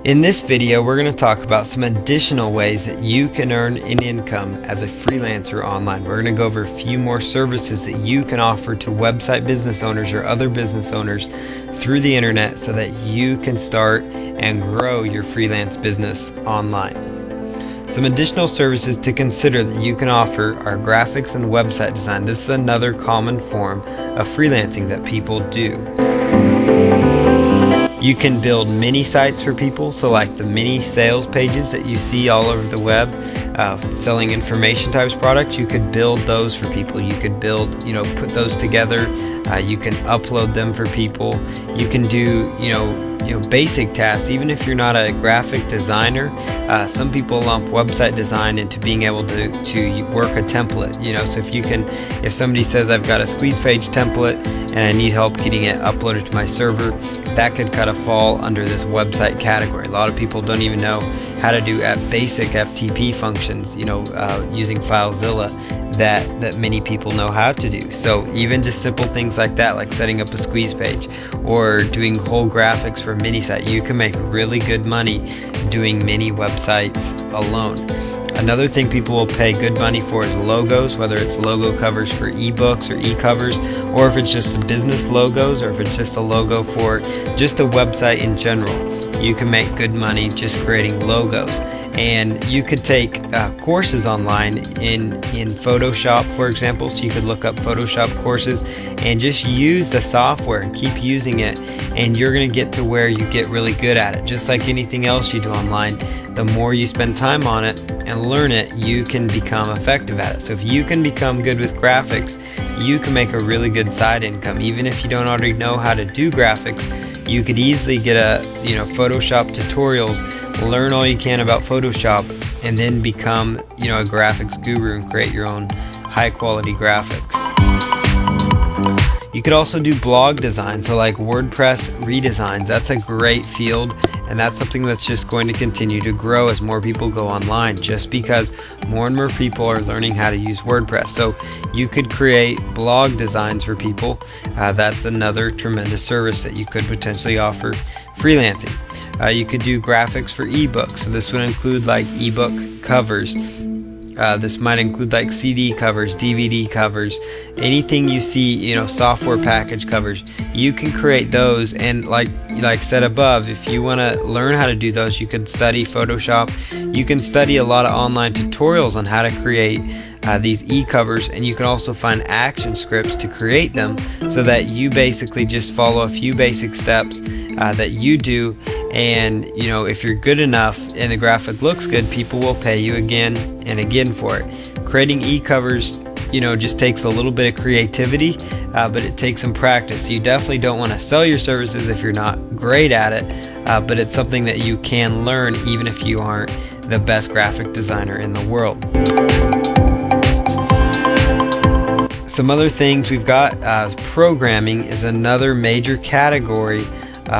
In this video, we're going to talk about some additional ways that you can earn an income as a freelancer online. We're going to go over a few more services that you can offer to website business owners or other business owners through the internet so that you can start and grow your freelance business online. Some additional services to consider that you can offer are graphics and website design. This is another common form of freelancing that people do. You can build mini sites for people, so like the mini sales pages that you see all over the web, selling information types products. You could build those for people. You could build, put those together. You can upload them for people. You can do, basic tasks. Even if you're not a graphic designer, some people lump website design into being able to work a template. So if somebody says I've got a squeeze page template and I need help getting it uploaded to my server, that could kind of fall under this website category. A lot of people don't even know how to do basic FTP functions, using FileZilla that many people know how to do. So even just simple things like that, like setting up a squeeze page or doing whole graphics for a mini site, you can make really good money doing mini websites alone. Another thing people will pay good money for is logos, whether it's logo covers for ebooks or e-covers, or if it's just business logos, or if it's just a logo for just a website in general. You can make good money just creating logos. And you could take courses online in Photoshop, for example. So you could look up Photoshop courses and just use the software and keep using it, and you're going to get to where you get really good at it. Just like anything else you do online, the more you spend time on it and learn it, you can become effective at it. So if you can become good with graphics, you can make a really good side income. Even if you don't already know how to do graphics, you could easily get Photoshop tutorials, learn all you can about Photoshop, and then become a graphics guru and create your own high quality graphics. You could also do blog design, so like WordPress redesigns. That's a great field, and that's something that's just going to continue to grow as more people go online, just because more and more people are learning how to use WordPress. So you could create blog designs for people. That's another tremendous service that you could potentially offer freelancing. You could do graphics for ebooks. So this would include like ebook covers. This might include like CD covers, DVD covers, anything you see, software package covers. You can create those, and like said above, if you want to learn how to do those, you could study Photoshop. You can study a lot of online tutorials on how to create these e-covers, and you can also find action scripts to create them, so that you basically just follow a few basic steps that you do. And if you're good enough and the graphic looks good, people will pay you again and again for it. Creating e-covers just takes a little bit of creativity, but it takes some practice. You definitely don't want to sell your services if you're not great at it, but it's something that you can learn even if you aren't the best graphic designer in the world. Some other things we've got, programming is another major category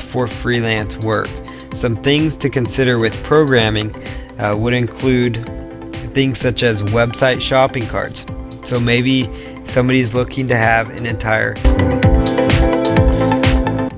for freelance work. Some things to consider with programming would include things such as website shopping carts. So maybe somebody's looking to have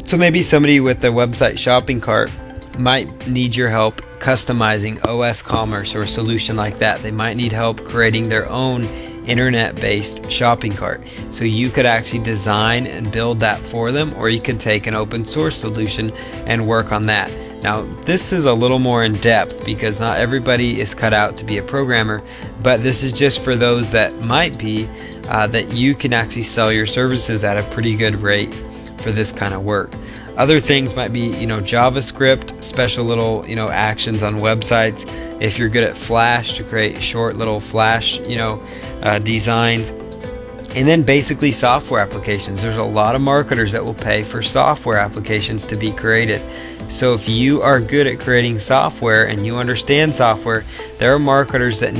somebody with a website shopping cart might need your help customizing OS Commerce or a solution like that. They might need help creating their own internet-based shopping cart. So you could actually design and build that for them, or you could take an open source solution and work on that. Now, this is a little more in depth because not everybody is cut out to be a programmer, but this is just for those that might be, that you can actually sell your services at a pretty good rate for this kind of work. Other things might be, JavaScript, special little, actions on websites. If you're good at Flash, to create short little Flash, designs. And then basically software applications. There's a lot of marketers that will pay for software applications to be created. So if you are good at creating software and you understand software, there are marketers that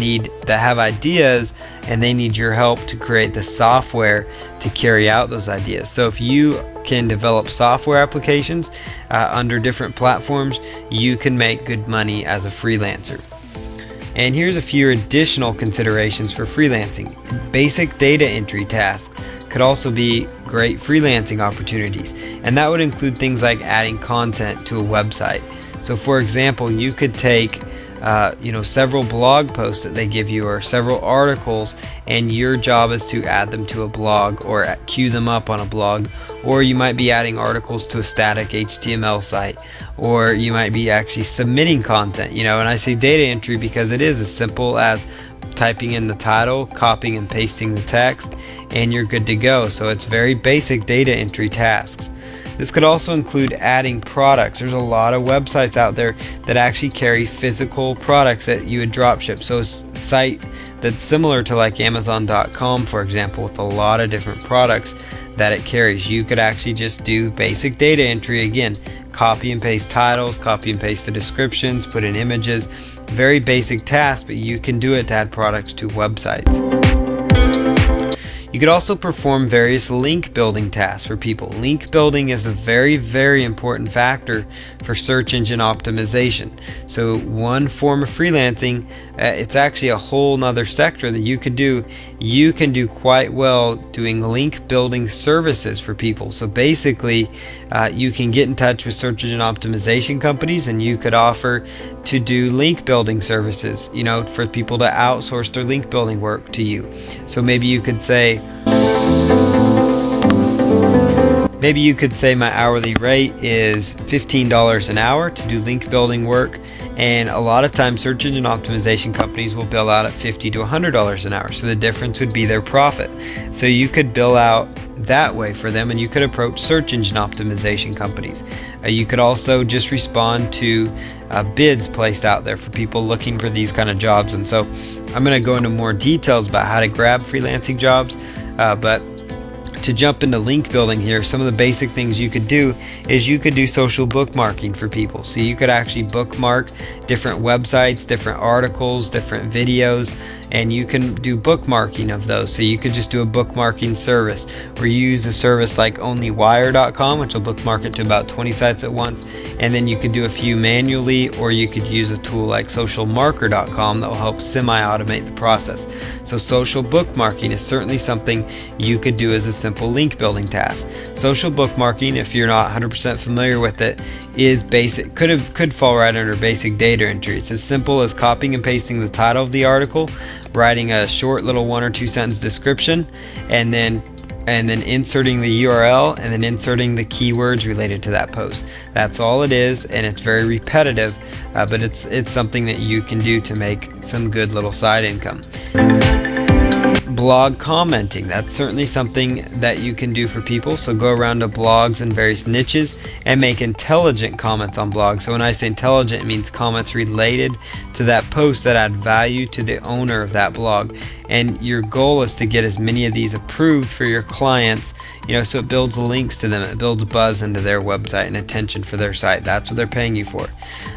have ideas, and they need your help to create the software to carry out those ideas. So if you can develop software applications under different platforms, you can make good money as a freelancer. And here's a few additional considerations for freelancing. Basic data entry tasks could also be great freelancing opportunities. And that would include things like adding content to a website. So for example, you could take several blog posts that they give you or several articles, and your job is to add them to a blog or queue them up on a blog. Or you might be adding articles to a static HTML site, or you might be actually submitting content, and I say data entry because it is as simple as typing in the title, copying and pasting the text, and you're good to go. So it's very basic data entry tasks. This could also include adding products. There's a lot of websites out there that actually carry physical products that you would drop ship. So a site that's similar to like Amazon.com, for example, with a lot of different products that it carries. You could actually just do basic data entry. Again, copy and paste titles, copy and paste the descriptions, put in images. Very basic task, but you can do it to add products to websites. You could also perform various link building tasks for people. Link building is a very, very important factor for search engine optimization. So one form of freelancing, it's actually a whole nother sector that you could do. You can do quite well doing link building services for people. So basically, you can get in touch with search engine optimization companies, and you could offer to do link building services, for people to outsource their link building work to you. So maybe you could say my hourly rate is $15 an hour to do link building work, and a lot of times search engine optimization companies will bill out at $50 to $100 an hour, so the difference would be their profit. So you could bill out that way for them, and you could approach search engine optimization companies. You could also just respond to bids placed out there for people looking for these kind of jobs. And so I'm going to go into more details about how to grab freelancing jobs, but to jump into link building here, some of the basic things you could do is you could do social bookmarking for people. So you could actually bookmark different websites, different articles, different videos, and you can do bookmarking of those. So you could just do a bookmarking service, or you use a service like onlywire.com, which will bookmark it to about 20 sites at once, and then you could do a few manually, or you could use a tool like socialmarker.com that will help semi-automate the process. So social bookmarking is certainly something you could do as a simple link building task. Social bookmarking, if you're not 100% familiar with it, is basic, could fall right under basic data entry. It's as simple as copying and pasting the title of the article, writing a short little 1 or 2 sentence description, and then inserting the URL, and then inserting the keywords related to that post. That's all it is, and it's very repetitive, but it's something that you can do to make some good little side income. Blog commenting, that's certainly something that you can do for people. So go around to blogs in various niches and make intelligent comments on blogs. So when I say intelligent, it means comments related to that post that add value to the owner of that blog. And your goal is to get as many of these approved for your clients, so it builds links to them, it builds buzz into their website and attention for their site. That's what they're paying you for.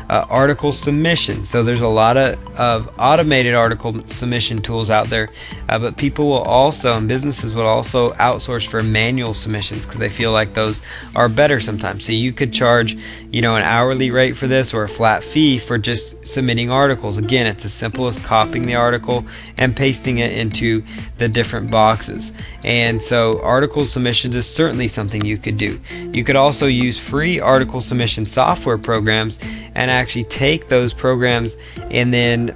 Article submission. So there's a lot of automated article submission tools out there, but people will also, and businesses will also outsource for manual submissions because they feel like those are better sometimes. So you could charge, an hourly rate for this, or a flat fee for just submitting articles. Again, it's as simple as copying the article and pasting it into the different boxes. And so article submissions is certainly something you could do. You could also use free article submission software programs and actually take those programs, and then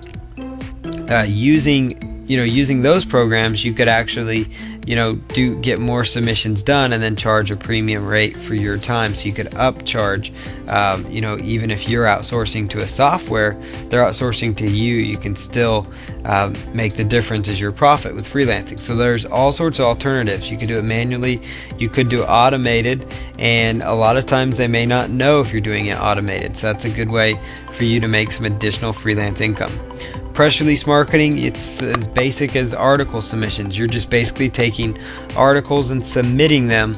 using those programs, you could actually get more submissions done, and then charge a premium rate for your time. So you could upcharge, even if you're outsourcing to a software, they're outsourcing to you, you can still make the difference as your profit with freelancing. So there's all sorts of alternatives. You could do it manually, you could do it automated, and a lot of times they may not know if you're doing it automated. So that's a good way for you to make some additional freelance income. Press release marketing, it's as basic as article submissions. You're just basically taking articles and submitting them.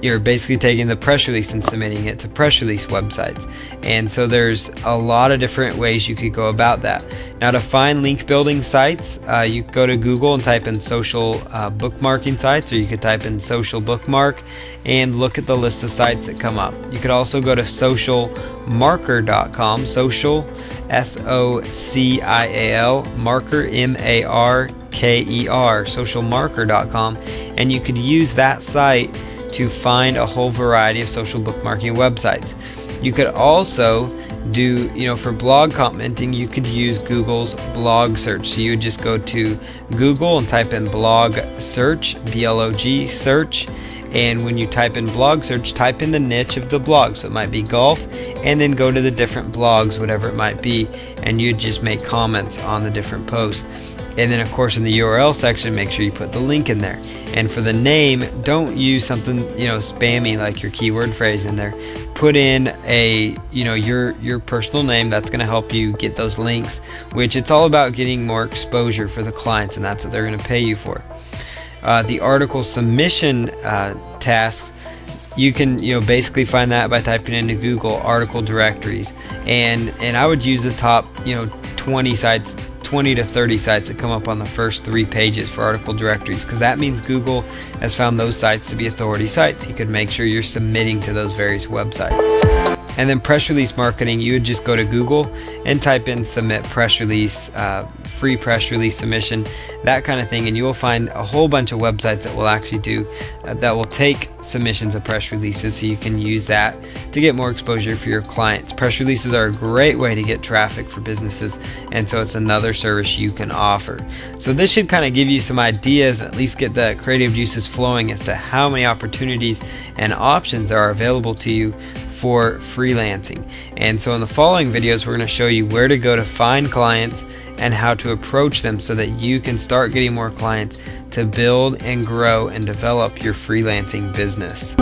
You're basically taking the press release and submitting it to press release websites. And so there's a lot of different ways you could go about that. Now, to find link building sites, you could go to Google and type in social bookmarking sites, or you could type in social bookmark and look at the list of sites that come up. You could also go to socialmarker.com, social, SOCIAL, marker, MARKER, socialmarker, socialmarker.com, and you could use that site to find a whole variety of social bookmarking websites. You could also do, for blog commenting, you could use Google's blog search. So you would just go to Google and type in blog search, BLOG search. And when you type in blog search, type in the niche of the blog. So it might be golf, and then go to the different blogs, whatever it might be, and you just make comments on the different posts. And then of course in the URL section, make sure you put the link in there. And for the name, don't use something spammy like your keyword phrase in there. Put in a your personal name. That's going to help you get those links, which it's all about getting more exposure for the clients, and that's what they're going to pay you for. The article submission tasks, you can basically find that by typing into Google article directories, and I would use the top 20 sites, 20 to 30 sites that come up on the first 3 pages for article directories, because that means Google has found those sites to be authority sites. You could make sure you're submitting to those various websites. And then press release marketing, you would just go to Google and type in submit press release, free press release submission, that kind of thing, and you will find a whole bunch of websites that will actually do that will take submissions of press releases, so you can use that to get more exposure for your clients. Press releases are a great way to get traffic for businesses, and so it's another service you can offer. So this should kind of give you some ideas, and at least get the creative juices flowing as to how many opportunities and options are available to you for freelancing. And so in the following videos, we're going to show you where to go to find clients and how to approach them so that you can start getting more clients to build and grow and develop your freelancing business.